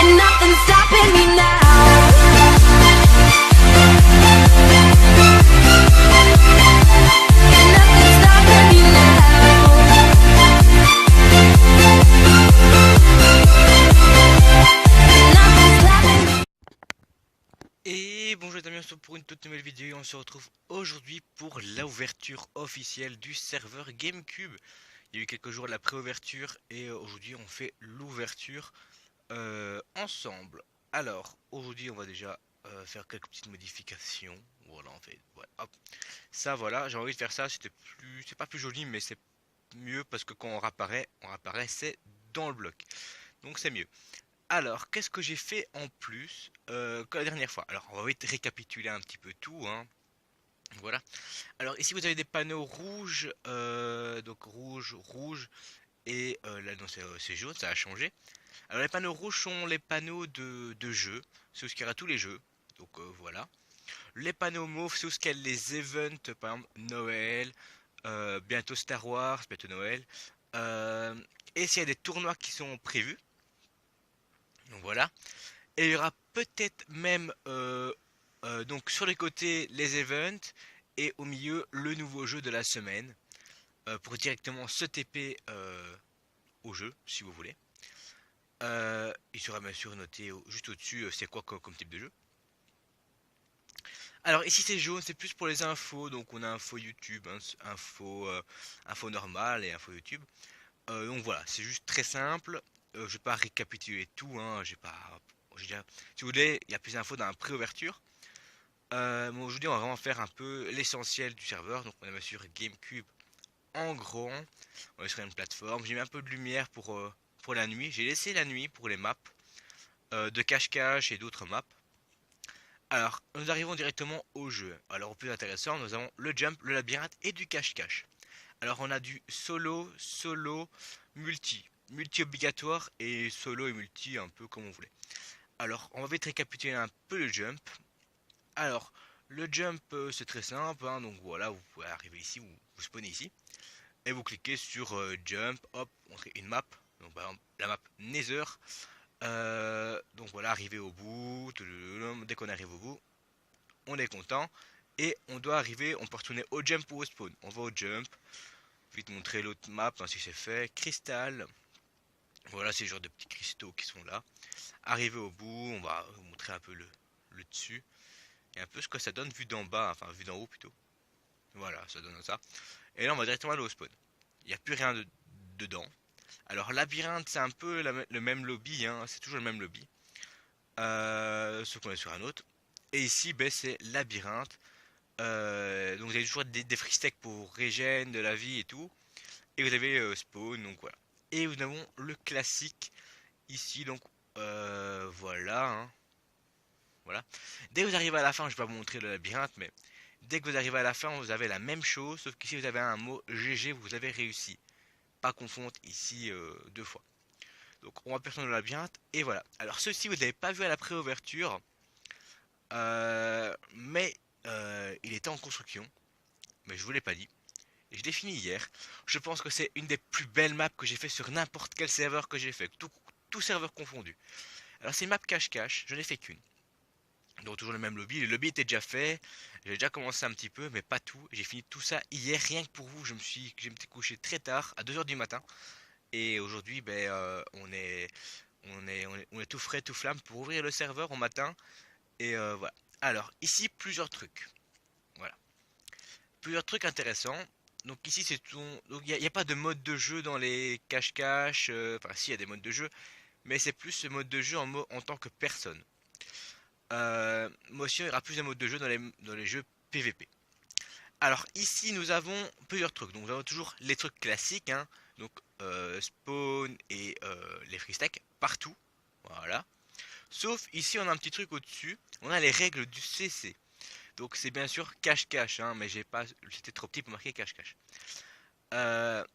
and nothing's stopping me now. Nothing's stopping me now. Nothing's stopping me. Et bonjour les amis, on se retrouve pour une toute nouvelle vidéo et on se retrouve aujourd'hui pour l'ouverture officielle du serveur GameCube. Il y a eu quelques jours de la pré-ouverture et aujourd'hui on fait l'ouverture ensemble. Alors aujourd'hui on va déjà faire quelques petites modifications. Voilà, on fait voilà, hop. Ça voilà, j'ai envie de faire ça, c'est pas plus joli mais c'est mieux parce que quand on réapparaît c'est dans le bloc. Donc c'est mieux. Alors, qu'est-ce que j'ai fait en plus que la dernière fois? Alors, on va vite récapituler un petit peu tout, hein. Voilà. Alors, ici, vous avez des panneaux rouges, donc rouge, et là, non, c'est jaune, ça a changé. Alors, les panneaux rouges sont les panneaux de jeu, c'est où il y aura tous les jeux, donc voilà. Les panneaux mauves, c'est où il y a les events, par exemple, Noël, bientôt Star Wars, bientôt Noël, et s'il y a des tournois qui sont prévus. Donc voilà. Et il y aura peut-être même donc sur les côtés les events et au milieu le nouveau jeu de la semaine pour directement se TP au jeu si vous voulez. Il sera bien sûr noté juste au-dessus c'est quoi comme type de jeu. Alors ici c'est jaune, c'est plus pour les infos, donc on a info YouTube, hein, info normale et info YouTube. Donc voilà, c'est juste très simple. Je vais pas récapituler tout, hein, si vous voulez, il y a plus d'infos dans la pré-ouverture. Mais aujourd'hui, on va vraiment faire un peu l'essentiel du serveur. Donc, on est bien sûr GameCube en grand. On est sur une plateforme. J'ai mis un peu de lumière pour la nuit. J'ai laissé la nuit pour les maps de cache-cache et d'autres maps. Alors, nous arrivons directement au jeu. Alors, au plus intéressant, nous avons le jump, le labyrinthe et du cache-cache. Alors, on a du solo, multi. Multi obligatoire et solo et multi un peu comme on voulait. Alors on va vite récapituler un peu le jump. Alors le jump c'est très simple, hein, donc voilà, vous pouvez arriver ici, vous spawnez ici et vous cliquez sur jump, hop, on crée une map, donc par exemple la map Nether. Donc voilà, arriver au bout, dès qu'on arrive au bout, on est content et on doit arriver, on peut retourner au jump ou au spawn. On va au jump, vite montrer l'autre map, ainsi c'est fait, cristal. Voilà, c'est le genre de petits cristaux qui sont là. Arrivé au bout, on va vous montrer un peu le dessus. Et un peu ce que ça donne vu d'en bas, enfin vu d'en haut plutôt. Voilà, ça donne ça. Et là, on va directement aller au spawn. Il n'y a plus rien dedans. Alors, labyrinthe, c'est un peu le même lobby, hein, c'est toujours le même lobby. Sauf qu'on est sur un autre. Et ici, ben, c'est labyrinthe. Donc, vous avez toujours des free stacks pour régène, de la vie et tout. Et vous avez spawn, donc voilà. Et nous avons le classique ici, donc voilà, hein. Voilà. Dès que vous arrivez à la fin, je vais pas vous montrer le labyrinthe, mais dès que vous arrivez à la fin, vous avez la même chose, sauf qu'ici vous avez un mot GG, vous avez réussi. Pas confondre ici deux fois. Donc on va passer dans le labyrinthe, et voilà. Alors ceci, vous n'avez pas vu à la pré-ouverture, mais il était en construction, mais je vous l'ai pas dit. Et je l'ai fini hier. Je pense que c'est une des plus belles maps que j'ai fait sur n'importe quel serveur que j'ai fait, tout serveur confondu. Alors c'est une map cache-cache, je n'ai fait qu'une. Donc toujours le même lobby, le lobby était déjà fait, j'ai déjà commencé un petit peu, mais pas tout. J'ai fini tout ça hier, rien que pour vous, je me suis couché très tard, à 2h du matin. Et aujourd'hui, ben, on est tout frais, tout flamme pour ouvrir le serveur au matin. Et voilà. Alors ici, plusieurs trucs. Voilà. Plusieurs trucs intéressants. Donc ici, c'est tout. Donc il n'y a pas de mode de jeu dans les cache-cache. Enfin, si, il y a des modes de jeu. Mais c'est plus ce mode de jeu en tant que personne. Moi aussi, il y aura plus de modes de jeu dans les jeux PVP. Alors ici, nous avons plusieurs trucs. Donc nous avons toujours les trucs classiques, hein. Donc spawn et les free stacks partout. Voilà. Sauf ici, on a un petit truc au-dessus. On a les règles du CC. Donc c'est bien sûr cache-cache, hein, mais j'ai pas, c'était trop petit pour marquer cache-cache.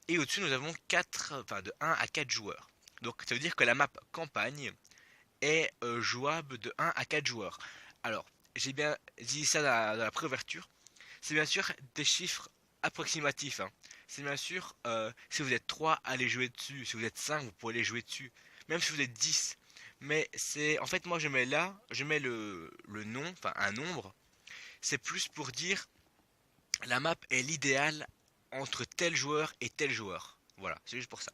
Et au-dessus, nous avons de 1 à 4 joueurs. Donc ça veut dire que la map campagne est jouable de 1 à 4 joueurs. Alors, j'ai bien dit ça dans la pré-ouverture. C'est bien sûr des chiffres approximatifs, hein. C'est bien sûr, si vous êtes 3, allez jouer dessus. Si vous êtes 5, vous pourrez les jouer dessus. Même si vous êtes 10. Mais c'est, en fait, moi je mets là, je mets le nom, enfin un nombre. C'est plus pour dire la map est l'idéal entre tel joueur et tel joueur. Voilà, c'est juste pour ça.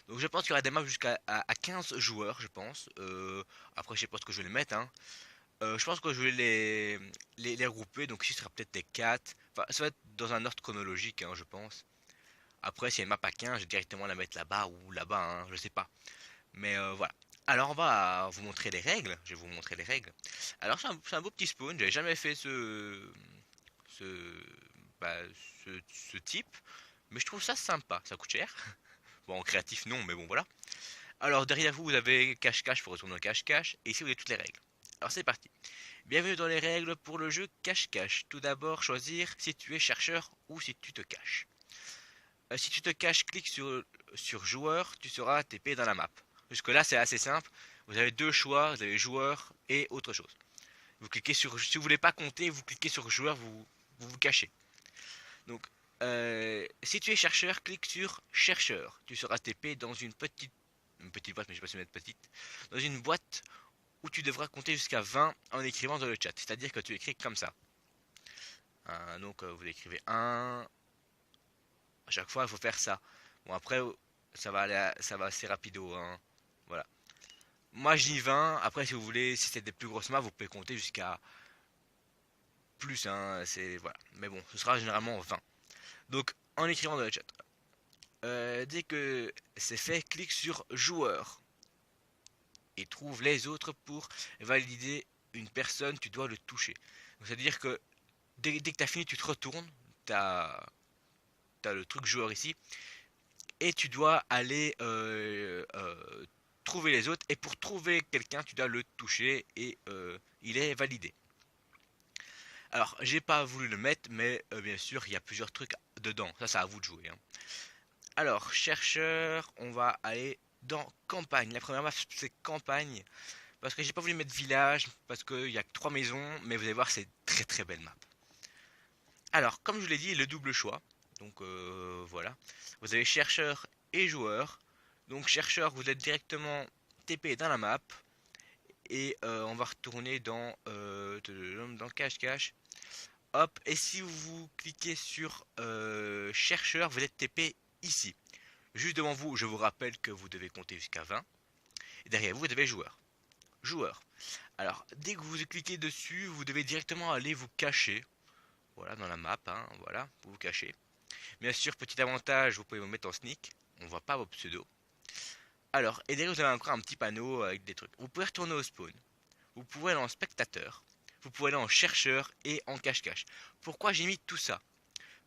Donc je pense qu'il y aura des maps jusqu'à à 15 joueurs, je pense. Après, je sais pas ce que je vais les mettre, hein. Je pense que je vais les regrouper. Donc ici, ce sera peut-être des 4. Enfin, ça va être dans un ordre chronologique, hein, je pense. Après, s'il y a une map à 15, je vais directement la mettre là-bas ou là-bas, hein, je sais pas. Mais voilà. Alors, on va vous montrer les règles. Je vais vous montrer les règles. Alors, c'est un beau petit spawn. J'avais jamais fait ce, bah, ce type. Mais je trouve ça sympa. Ça coûte cher. Bon, en créatif, non, mais bon, voilà. Alors, derrière vous, vous avez cache-cache pour retourner au cache-cache. Et ici, vous avez toutes les règles. Alors, c'est parti. Bienvenue dans les règles pour le jeu cache-cache. Tout d'abord, choisir si tu es chercheur ou si tu te caches. Si tu te caches, clique sur joueur, tu seras TP dans la map. Jusque là, c'est assez simple. Vous avez deux choix, vous avez joueur et autre chose. Vous cliquez sur, si vous voulez pas compter, vous cliquez sur joueur, vous cachez. Donc, si tu es chercheur, clique sur chercheur. Tu seras TP dans une petite boîte, mais je sais pas si mettre petite, dans une boîte où tu devras compter jusqu'à 20 en écrivant dans le chat. C'est-à-dire que tu écris comme ça. Donc, vous écrivez 1. À chaque fois, il faut faire ça. Bon, après, ça va assez rapido, hein. Voilà. Moi, je dis 20. Après, si vous voulez, si c'est des plus grosses maps, vous pouvez compter jusqu'à plus, hein. C'est, voilà. Mais bon, ce sera généralement 20. Donc, en écrivant dans le chat. Dès que c'est fait, clique sur joueur et trouve les autres pour valider une personne, tu dois le toucher. C'est-à-dire que dès que tu as fini, tu te retournes, tu as le truc joueur ici, et tu dois aller trouver les autres. Et pour trouver quelqu'un, tu dois le toucher et il est validé. Alors, j'ai pas voulu le mettre, mais bien sûr, il y a plusieurs trucs dedans. Ça, c'est à vous de jouer, hein. Alors, chercheur, on va aller dans campagne. La première map, c'est campagne. Parce que j'ai pas voulu mettre village, parce qu'il y a que 3 maisons, mais vous allez voir, c'est très très belle map. Alors, comme je l'ai dit, le double choix. Donc voilà. Vous avez chercheur et joueur. Donc chercheur, vous êtes directement TP dans la map. Et on va retourner dans cache-cache. Hop, et si vous cliquez sur chercheur, vous êtes TP ici. Juste devant vous, je vous rappelle que vous devez compter jusqu'à 20. Et derrière vous, vous avez joueur. Joueur. Alors, dès que vous cliquez dessus, vous devez directement aller vous cacher. Voilà, dans la map, hein, voilà, vous vous cachez. Bien sûr, petit avantage, vous pouvez vous mettre en sneak. On voit pas vos pseudos. Alors, et derrière, vous avez encore un petit panneau avec des trucs. Vous pouvez retourner au spawn. Vous pouvez aller en spectateur. Vous pouvez aller en chercheur et en cache-cache. Pourquoi j'ai mis tout ça?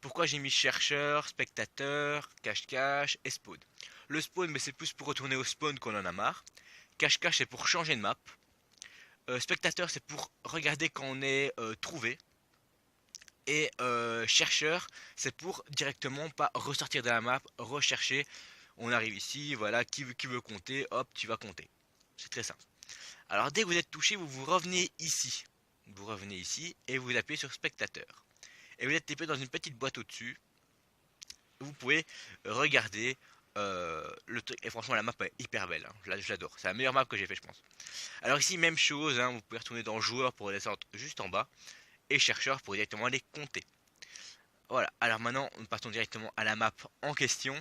Pourquoi j'ai mis chercheur, spectateur, cache-cache et spawn? Le spawn, mais c'est plus pour retourner au spawn qu'on en a marre. Cache-cache, c'est pour changer de map. Spectateur, c'est pour regarder quand on est trouvé. Et chercheur, c'est pour directement pas ressortir de la map, rechercher. On arrive ici, voilà, qui veut compter, hop, tu vas compter. C'est très simple. Alors dès que vous êtes touché, vous revenez ici. Vous revenez ici et vous appuyez sur spectateur. Et vous êtes TP dans une petite boîte au-dessus. Vous pouvez regarder le truc. Et franchement, la map est hyper belle, hein. Je l'adore. C'est la meilleure map que j'ai fait, je pense. Alors ici, même chose, hein, vous pouvez retourner dans joueur pour descendre juste en bas. Et chercheur pour directement les compter. Voilà, alors maintenant, nous partons directement à la map en question.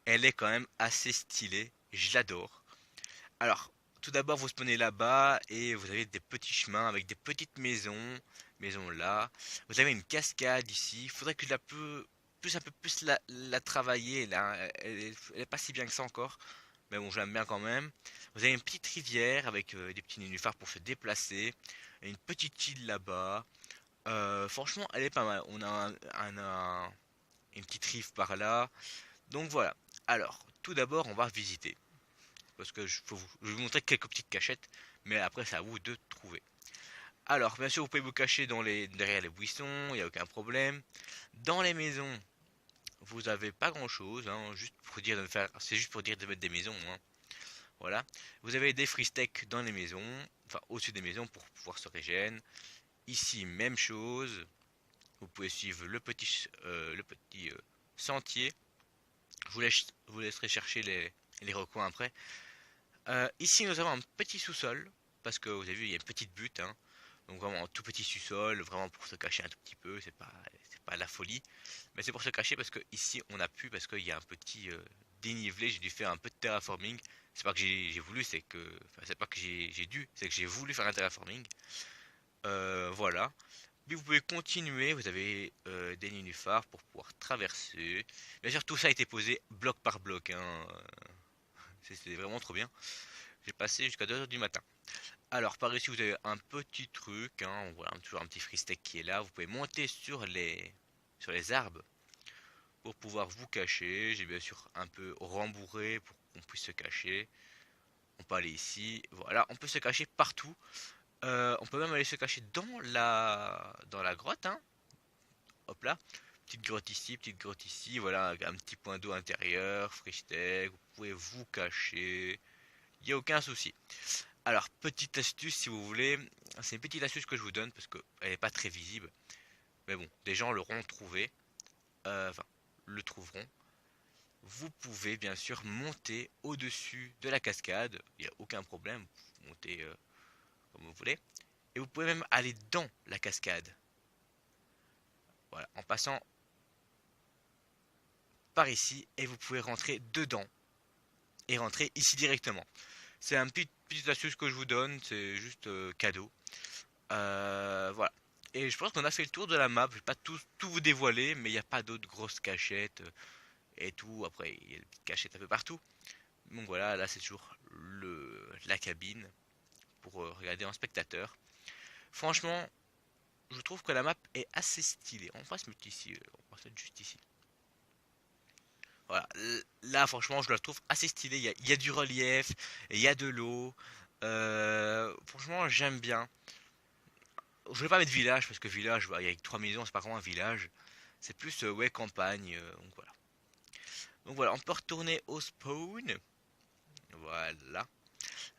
Elle est quand même assez stylée, je l'adore. Alors, tout d'abord, vous spawnez là-bas et vous avez des petits chemins avec des petites maisons. Maison là. Vous avez une cascade ici. Il faudrait que je la un peu plus la travailler là. Elle est pas si bien que ça encore. Mais bon, je l'aime bien quand même. Vous avez une petite rivière avec des petits nénuphars pour se déplacer. Et une petite île là-bas. Franchement, elle est pas mal. On a une petite rive par là. Donc voilà. Alors, tout d'abord, on va visiter. Parce que je vais vous montrer quelques petites cachettes. Mais après, c'est à vous de trouver. Alors, bien sûr, vous pouvez vous cacher derrière les buissons. Il n'y a aucun problème. Dans les maisons, vous avez pas grand chose. Hein, c'est juste pour dire de mettre des maisons. Hein. Voilà. Vous avez des free steaks dans les maisons. Enfin, au-dessus des maisons pour pouvoir se régénérer. Ici, même chose. Vous pouvez suivre le petit sentier. Je vous laisserai chercher les recoins après. Ici nous avons un petit sous-sol, parce que vous avez vu il y a une petite butte, hein. Donc vraiment un tout petit sous-sol, vraiment pour se cacher un tout petit peu, c'est pas la folie. Mais c'est pour se cacher parce que ici on a pu, parce qu'il y a un petit dénivelé, j'ai dû faire un peu de terraforming. C'est pas que j'ai voulu, c'est que. Enfin, c'est pas que j'ai dû, c'est que j'ai voulu faire un terraforming. Voilà. Puis vous pouvez continuer, vous avez des nénuphars pour pouvoir traverser. Bien sûr, tout ça a été posé bloc par bloc, hein. C'était vraiment trop bien. J'ai passé jusqu'à 2 heures du matin. Alors, par ici, vous avez un petit truc, hein. Voilà, toujours un petit free steak qui est là. Vous pouvez monter sur les arbres pour pouvoir vous cacher. J'ai bien sûr un peu rembourré pour qu'on puisse se cacher. On peut aller ici. Voilà, on peut se cacher partout. On peut même aller se cacher dans la grotte, hein. Hop là. Petite grotte ici. Voilà, un petit point d'eau intérieur. Free steak. Vous pouvez vous cacher. Il n'y a aucun souci. Alors, petite astuce si vous voulez. C'est une petite astuce que je vous donne parce qu'elle n'est pas très visible. Mais bon, des gens l'auront trouvé. Enfin, le trouveront. Vous pouvez bien sûr monter au-dessus de la cascade. Il n'y a aucun problème. Vous montez comme vous voulez. Et vous pouvez même aller dans la cascade. Voilà, en passant par ici. Et vous pouvez rentrer dedans. Et rentrer ici directement. C'est un petite astuce que je vous donne. C'est juste cadeau. Voilà. Et je pense qu'on a fait le tour de la map. Je vais pas tout vous dévoiler. Mais il n'y a pas d'autres grosses cachettes. Et tout. Après, il y a des petites cachettes un peu partout. Donc voilà, là c'est toujours la cabine pour regarder en spectateur. Franchement, je trouve que la map est assez stylée. On va se mettre ici, on va se mettre juste ici. Voilà, là franchement je la trouve assez stylée. Il y a du relief, il y a de l'eau. Franchement j'aime bien. Je vais pas mettre village parce que village, bah, il y a 3 maisons, c'est pas vraiment un village. C'est plus ouais campagne. Donc voilà, on peut retourner au spawn. Voilà.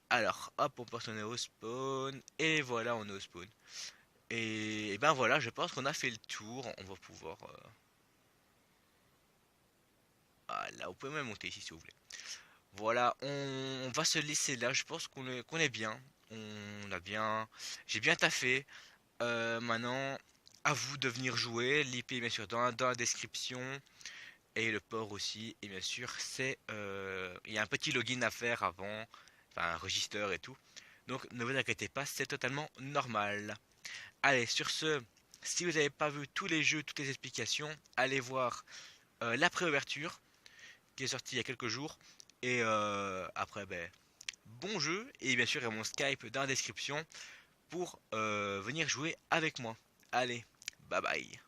Alors, hop, on peut retourner au spawn. Et voilà, on est au spawn. Et ben voilà, je pense qu'on a fait le tour. On va pouvoir... Voilà, vous pouvez même monter ici si vous voulez. Voilà, on va se laisser là. Je pense qu'on est bien. On a bien... J'ai bien taffé. Maintenant, à vous de venir jouer. L'IP, bien sûr, dans la description. Et le port aussi. Et bien sûr, il y a un petit login à faire avant. Enfin, un register et tout. Donc, ne vous inquiétez pas, c'est totalement normal. Allez, sur ce, si vous n'avez pas vu tous les jeux, toutes les explications, allez voir la préouverture qui est sortie il y a quelques jours. Et après, ben, bon jeu. Et bien sûr, il y a mon Skype dans la description pour venir jouer avec moi. Allez, bye bye.